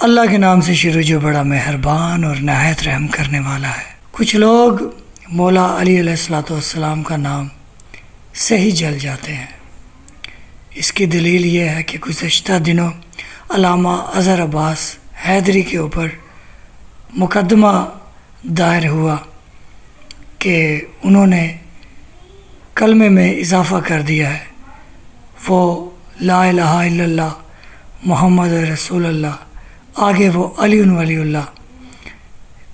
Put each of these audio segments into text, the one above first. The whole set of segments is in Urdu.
اللہ کے نام سے شروع جو بڑا مہربان اور نہایت رحم کرنے والا ہے۔ کچھ لوگ مولا علی علیہ الصلوۃ والسلام کا نام سے ہی جل جاتے ہیں۔ اس کی دلیل یہ ہے کہ گزشتہ دنوں علامہ اظہر عباس حیدری کے اوپر مقدمہ دائر ہوا کہ انہوں نے کلمے میں اضافہ کر دیا ہے، وہ لا الہ الا اللہ محمد رسول اللہ، آگے وہ علی ولی اللہ۔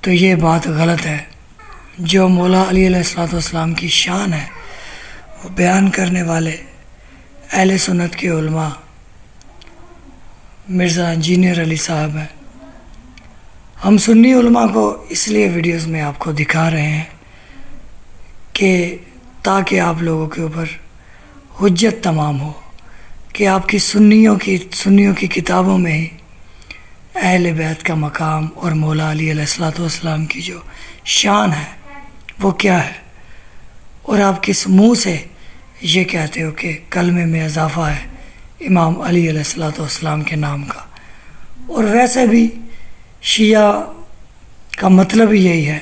تو یہ بات غلط ہے۔ جو مولا علی علیہ الصلوۃ والسلام کی شان ہے وہ بیان کرنے والے اہل سنت کے علماء مرزا انجینئر علی صاحب ہیں۔ ہم سنی علماء کو اس لیے ویڈیوز میں آپ کو دکھا رہے ہیں کہ تاکہ آپ لوگوں کے اوپر حجت تمام ہو کہ آپ کی سنیوں کی کتابوں میں ہی اہل بیت کا مقام اور مولا علی علیہ الصلوۃ والسلام کی جو شان ہے وہ کیا ہے، اور آپ کس منہ سے یہ کہتے ہو کہ کلمے میں اضافہ ہے امام علی علیہ الصلوۃ والسلام کے نام کا۔ اور ویسے بھی شیعہ کا مطلب ہی یہی ہے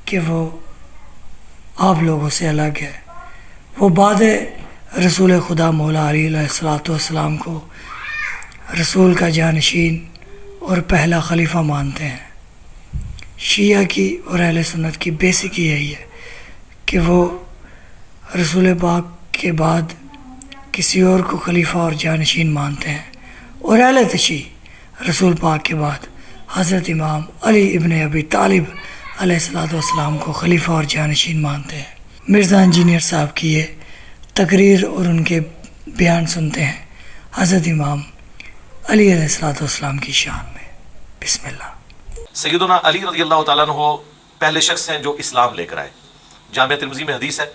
کہ وہ آپ لوگوں سے الگ ہے۔ وہ بعد رسول خدا مولا علی علیہ الصلوۃ والسلام کو رسول کا جانشین اور پہلا خلیفہ مانتے ہیں۔ شیعہ کی اور اہل سنت کی بیسک یہی ہے کہ وہ رسول پاک کے بعد کسی اور کو خلیفہ اور جانشین مانتے ہیں، اور اہل تشیع رسول پاک کے بعد حضرت امام علی ابن ابی طالب علیہ الصلوۃ والسلام کو خلیفہ اور جانشین مانتے ہیں۔ مرزا انجینئر صاحب کی یہ تقریر اور ان کے بیان سنتے ہیں حضرت امام علی علیہ الصلوۃ والسلام کی شان میں۔ بسم اللہ۔ سیدنا علی رضی اللہ تعالیٰ عنہ پہلے شخص ہیں جو اسلام لے کر آئے۔ جامعہ ترمذی میں حدیث ہے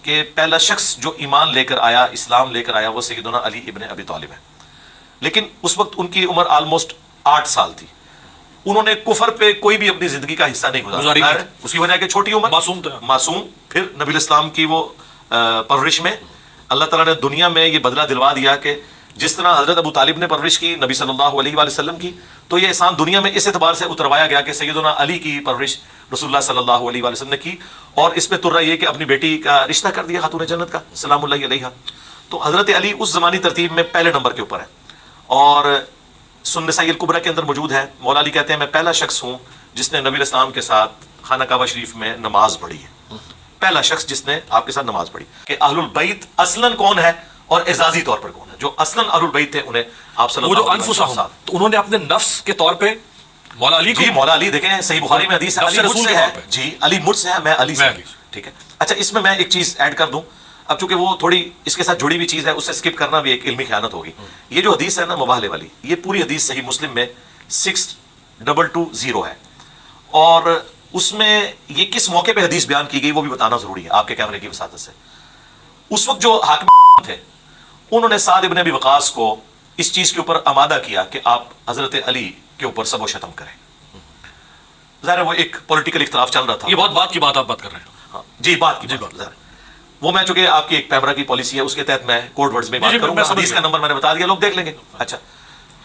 کہ پہلا شخص جو ایمان لے کر آیا، اسلام لے کر آیا، وہ سیدنا علی ابن ابی طالب ہے۔ لیکن اس وقت ان کی عمر آلموسٹ 8 سال تھی۔ انہوں نے کفر پہ کوئی بھی اپنی زندگی کا حصہ نہیں گزارا۔ اس کی وجہ کہ چھوٹی عمر، معصوم، پھر نبی الاسلام کی وہ پرورش میں اللہ تعالیٰ نے دنیا میں یہ بدلہ دلوا دیا کہ جس طرح حضرت ابو طالب نے پرورش کی نبی صلی اللہ علیہ وآلہ وسلم کی، تو یہ احسان دنیا میں اس اعتبار سے اتروایا گیا کہ سیدنا علی کی پرورش رسول اللہ صلی اللہ علیہ وآلہ وسلم نے کی، اور اس پہ تر یہ کہ اپنی بیٹی کا رشتہ کر دیا خاتون جنت کا سلام اللہ علیہا۔ تو حضرت علی اس زمانی ترتیب میں پہلے نمبر کے اوپر ہے، اور سنن نسائی الکبریٰ کے اندر موجود ہے۔ مولا علی کہتے ہیں میں پہلا شخص ہوں جس نے نبی الاسلام کے ساتھ خانہ کعبہ شریف میں نماز پڑھی ہے، پہلا شخص جس نے آپ کے ساتھ نماز پڑھی۔ کہ اہل البیت اصلاً کون ہے اور اعزازی طور پر کون ہے؟ جو اصلاً اہل البیت تھے انہیں آپ صلی اللہ علیہ وسلم، تو انہوں نے اپنے نفس کے طور پہ مولا علی کو، جی مولا علی دیکھیں صحیح بخاری میں حدیث ہے علی مجھ سے ہے، جی علی مجھ سے ہے، میں علی سے، ٹھیک ہے۔ اچھا اس میں ایک چیز ایڈ کر دوں، اب چونکہ وہ تھوڑی اس کے ساتھ جڑی ہوئی چیز ہے، اسے سکپ کرنا بھی ایک علمی خیانت ہوگی۔ یہ جو حدیث ہے نا مباہلے والی، یہ پوری حدیث صحیح مسلم میں 6220 ہے، اور اس میں یہ کس موقع پہ حدیث بیان کی گئی وہ بھی بتانا ضروری ہے آپ کے کیمرے کی وساطت سے۔ اس وقت جو حاکم تھے انہوں نے سعد ابن ابی وقاص کو اس چیز کے اوپر آمادہ کیا کہ آپ حضرت علی کے اوپر سب و شتم کریں۔ ظاہر وہ ایک پولیٹیکل اختلاف چل رہا تھا، یہ بہت بات کی بات آپ بات کر رہے ہیں۔ ہاں جی بات کی بات ظاہر وہ میں چونکہ آپ کی ایک پیمرا کی پالیسی ہے اس کے تحت میں کوڈ ورڈز میں بات کروں گا، حدیث کا نمبر میں نے بتا دیا، لوگ دیکھ لیں گے۔ اچھا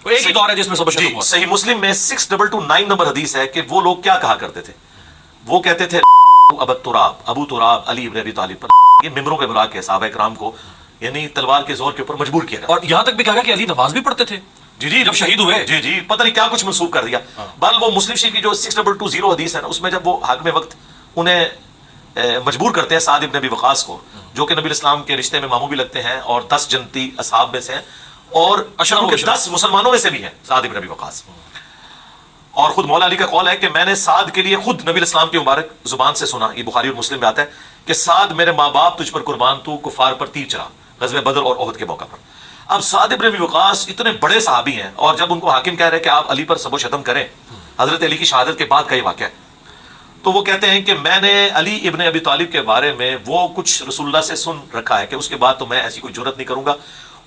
ایک ہی دور ہے جس میں سب و شتم ہوا۔ صحیح مسلم میں 6229 نمبر حدیث ہے کہ وہ لوگ کیا کہا کرتے تھے، وہ کہتے تھے ابو تراب علی ابن ابی طالب پر یہ ممبروں پہ بلا کے صحابہ کرام کو یعنی تلوار کے زور کے اوپر مجبور کیا گیا، اور یہاں تک بھی کہا کہ علی نماز بھی پڑھتے تھے جی جب شہید ہوئے، جی پتہ نہیں کیا کچھ منسوخ کر دیا۔ بل وہ مسلم شریف کی جو 6220 حدیث ہے نا اس میں جب وہ حاکم وقت انہیں مجبور کرتے ہیں سعد ابن ابی وقاص کو، جو کہ نبی الاسلام کے رشتے میں ماموں بھی لگتے ہیں اور 10 جنتی اصحاب میں سے ہیں، اور 10 مسلمانوں میں سے بھی ہیں سعد ابن ابی وقاص۔ اور خود مولا علی کا قول ہے کہ میں نے سعد کے لیے خود نبی الاسلام کی مبارک زبان سے سنا، یہ بخاری اور مسلم میں آتا ہے کہ سعد میرے ماں باپ تجھ پر قربان، تو کفار پر تیر چلا غزوہ بدر اور احد کے موقع پر۔ اب سعد ابن ابی وقاص اتنے بڑے صحابی ہیں، اور جب ان کو حاکم کہہ رہے کہ آپ علی پر سب و شتم کریں، حضرت علی کی شہادت کے بعد کا یہ واقعہ ہے، تو وہ کہتے ہیں کہ میں نے علی ابن ابی طالب کے بارے میں وہ کچھ رسول اللہ سے سن رکھا ہے کہ اس کے بعد تو میں ایسی کوئی جرت نہیں کروں گا،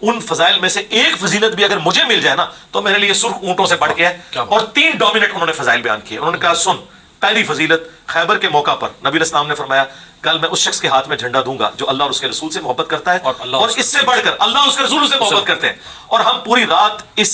ان فضائل میں سے ایک فضیلت بھی اگر مجھے مل جائے نا تو میرے لیے سرخ اونٹوں سے بڑھ کے ہے۔ اور 3 ڈومیننٹ انہوں نے فضائل بیان کیے۔ انہوں نے کہا سن، پہلی فضیلت خیبر کے موقع پر نبی الاسلام نے فرمایا کل میں اس شخص کے ہاتھ میں جھنڈا دوں گا جو اللہ اور اس کے رسول سے محبت کرتا ہے، اور اس سے بڑھ کر اللہ اور اس کے رسول سے محبت کرتے ہیں، اور ہم پوری رات اس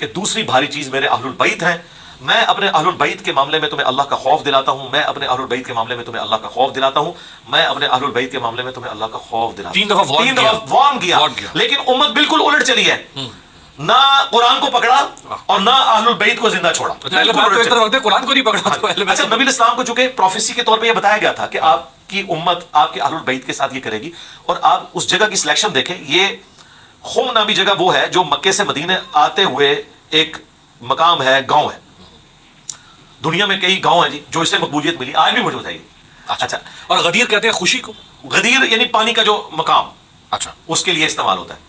کہ دوسری بھاری چیز میرے اہل البیت ہیں. میں اپنے اہل البیت کے معاملے میں تمہیں اللہ کا خوف دلاتا ہوں, میں اپنے اہل البیت کے معاملے میں تمہیں اللہ کا خوف دلاتا ہوں, میں اپنے اہل البیت کے معاملے میں تمہیں اللہ کا خوف دلاتا ہوں. 3 دفعہ وارن کیا. لیکن امت بالکل الٹ چلی ہے, نہ قرآن کو پکڑا اور نہ اہل البیت کو زندہ چھوڑا. قرآن کو نہیں پکڑا. اچھا, نبی اسلام کو چونکہ پروفیسی کے طور پہ یہ بتایا گیا تھا کہ آپ کی امت آپ کے اہل البیت کے ساتھ یہ کرے گی, اور آپ اس جگہ کی سلیکشن دیکھیں. یہ خم نامی جگہ وہ ہے جو مکے سے مدینے آتے ہوئے ایک مقام ہے, گاؤں ہے. دنیا میں کئی گاؤں ہیں جی جو اس سے مقبولیت ملی, آج بھی موجود ہے. اچھا, اور غدیر کہتے ہیں خوشی کو. غدیر یعنی پانی کا جو مقام, اچھا, اس کے لیے استعمال ہوتا ہے.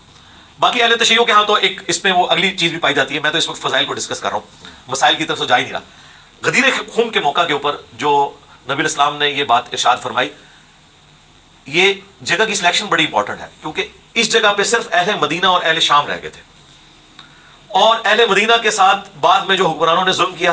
باقی اہل تشیعوں کے ہاں تو ایک اس میں وہ اگلی چیز بھی پائی جاتی ہے. میں تو اس وقت فضائل کو ڈسکس کر رہا ہوں, مسائل کی طرف سے جا ہی نہیں رہا. غدیر خم کے موقع کے اوپر جو نبی الاسلام نے یہ بات ارشاد فرمائی, یہ جگہ کی سلیکشن بڑی امپورٹنٹ ہے, کیونکہ اس جگہ پہ صرف اہل مدینہ اور اہل شام رہ گئے تھے, اور اہل مدینہ کے ساتھ بعد میں جو حکمرانوں نے ظلم کیا,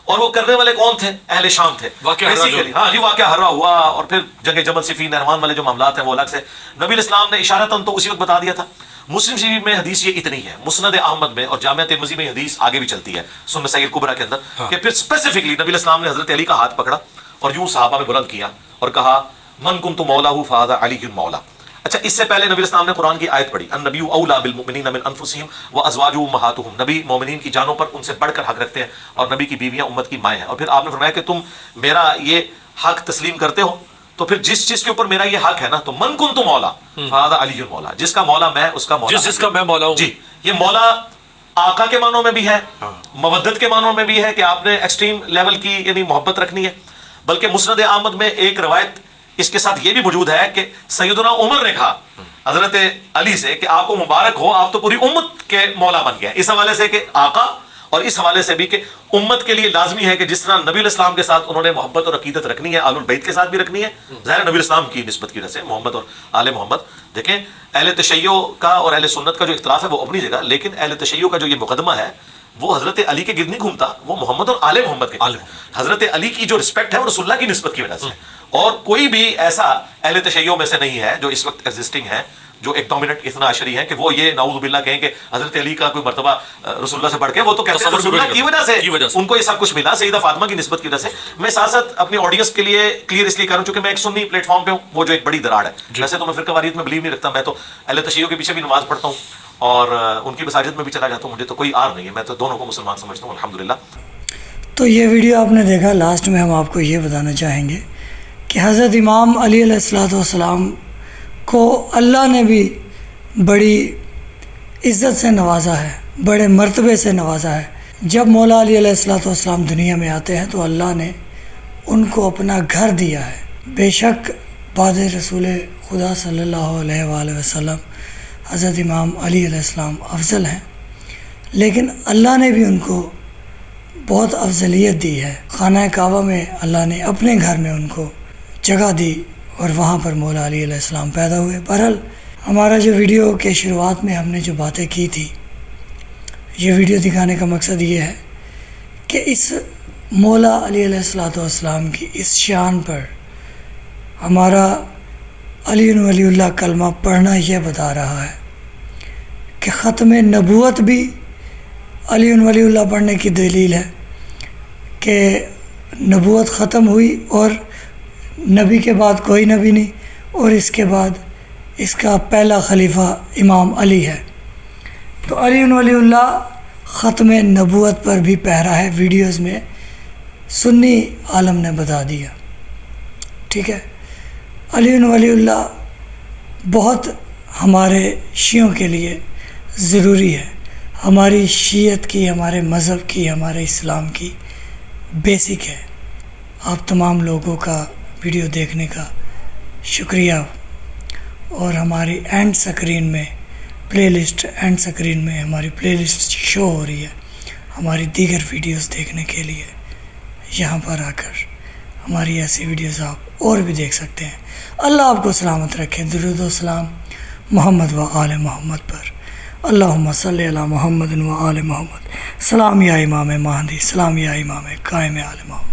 اور وہ کرنے والے کون تھے؟ اہل شام تھے. ہاں جی, واقعہ ہرا ہوا, اور پھر جنگ جمل صفین نہروان والے جو معاملات ہیں وہ الگ سے نبی الاسلام نے اشارتاً تو اسی وقت بتا دیا تھا. مسلم شریف میں حدیث یہ اتنی ہے, مسند احمد میں اور جامعہ ترمذی میں حدیث آگے بھی چلتی ہے سنن نسائی کبریٰ کے اندر, کہ پھر اسپیسیفکلی نبی الاسلام نے حضرت علی کا ہاتھ پکڑا اور یوں صحابہ میں بلند کیا اور کہا من کنت مولاه فهذا علی مولا. اچھا, اس سے پہلے نبی الاسلام نے قرآن کی آیت پڑھی, النبی اولیٰ بالمؤمنین من انفسہم وازواجہ امہاتہم. نبی مومنین کی جانوں پر ان سے بڑھ کر حق رکھتے ہیں, اور نبی کی بیویاں امت کی مائیں ہیں. اور پھر آپ نے فرمایا کہ تم میرا یہ حق تسلیم کرتے ہو, تو پھر جس چیز کے اوپر میرا یہ حق ہے نا, تو من کنت مولا فہذا علی مولا, جس کا مولا میں اس کا مولا, جس کا میں مولا ہوں. جی, یہ مولا آقا کے معنوں میں بھی ہے, مودت کے معنوں میں بھی ہے کہ آپ نے ایکسٹریم لیول کی یعنی محبت رکھنی ہے. بلکہ مسند احمد میں ایک روایت اس کے ساتھ یہ بھی موجود ہے کہ سیدنا عمر نے کہا حضرت علی سے کہ آپ کو مبارک ہو, آپ تو پوری امت کے مولا بن گئے. اس حوالے سے کہ آقا, اور اس حوالے سے بھی کہ امت کے لیے لازمی ہے کہ جس طرح نبی الاسلام کے ساتھ انہوں نے محبت اور عقیدت رکھنی ہے, آل البیت کے ساتھ بھی رکھنی ہے. ظاہر نبی الاسلام کی نسبت کی وجہ سے محمد اور آل محمد. دیکھیں, اہل تشیع کا اور اہل سنت کا جو اختلاف ہے وہ اپنی جگہ, لیکن اہل تشیع کا جو یہ مقدمہ ہے وہ حضرت علی کے گرد نہیں گھومتا, وہ محمد اور آل محمد کے. حضرت علی کی جو رسپیکٹ ہے وہ رسول اللہ کی نسبت کی وجہ سے, اور کوئی بھی ایسا اہل تشیع میں سے نہیں ہے جو اس وقت ایگزسٹنگ ہے جو ایک ڈومیننٹ اتنا عشری ہے کہ وہ یہ نعوذ باللہ کہیں کہ حضرت علی کا کوئی مرتبہ رسول اللہ سے بڑھ کے, وہ تو کہتے ہیں رسول اللہ کی وجہ سے ان کو یہ سب کچھ ملا, سیدہ فاطمہ کی نسبت کی وجہ سے. میں ساتھ ساتھ اپنی آڈینس کے لیے کلیئر اس لیے کر رہا ہوں چونکہ میں ایک سنی پلیٹ فارم پہ ہوں, وہ جو ایک بڑی دراڑ ہے. ویسے تو میں فرقہ واریت میں بلیو نہیں رکھتا, میں تو اہل تشیع کے پیچھے بھی نماز پڑھتا ہوں اور ان کی مساجد میں بھی چلا جاتا ہوں, مجھے تو کوئی آر نہیں ہے, میں تو دونوں کو مسلمان سمجھتا ہوں الحمدللہ. تو یہ ویڈیو آپ نے دیکھا, لاسٹ میں ہم آپ کو یہ بتانا چاہیں گے کہ حضرت امام علی علیہ الصلوۃ والسلام کو اللہ نے بھی بڑی عزت سے نوازا ہے, بڑے مرتبے سے نوازا ہے. جب مولا علی علیہ الصلوۃ والسلام دنیا میں آتے ہیں تو اللہ نے ان کو اپنا گھر دیا ہے. بے شک بعد رسول خدا صلی اللہ علیہ وآلہ وسلم حضرت امام علی علیہ السلام افضل ہیں, لیکن اللہ نے بھی ان کو بہت افضلیت دی ہے. خانہ کعبہ میں اللہ نے اپنے گھر میں ان کو جگہ دی اور وہاں پر مولا علی علیہ السلام پیدا ہوئے. بہرحال ہمارا جو ویڈیو کے شروعات میں ہم نے جو باتیں کی تھی, یہ ویڈیو دکھانے کا مقصد یہ ہے کہ اس مولا علی علیہ الصلوۃ والسلام کی اس شان پر ہمارا علی ولی اللہ کلمہ پڑھنا یہ بتا رہا ہے کہ ختم نبوت بھی علی ولی اللہ پڑھنے کی دلیل ہے کہ نبوت ختم ہوئی اور نبی کے بعد کوئی نبی نہیں, اور اس کے بعد اس کا پہلا خلیفہ امام علی ہے. تو علی ولی اللہ ختم نبوت پر بھی پہرا ہے, ویڈیوز میں سنی عالم نے بتا دیا. ٹھیک ہے, علی ولی اللہ بہت ہمارے شیعوں کے لیے ضروری ہے, ہماری شیعت کی, ہمارے مذہب کی, ہمارے اسلام کی بیسک ہے. آپ تمام لوگوں کا ویڈیو دیکھنے کا شکریہ, اور ہماری اینڈ سکرین میں پلے لسٹ, اینڈ سکرین میں ہماری پلے لسٹ شو ہو رہی ہے. ہماری دیگر ویڈیوز دیکھنے کے لیے یہاں پر آ کر ہماری ایسی ویڈیوز آپ اور بھی دیکھ سکتے ہیں. اللہ آپ کو سلامت رکھے. درود و سلام محمد و آل محمد پر. اللہم صلی علی محمد و آل محمد. سلام یا امام مہدی, سلام یا امام قائم آل محمد.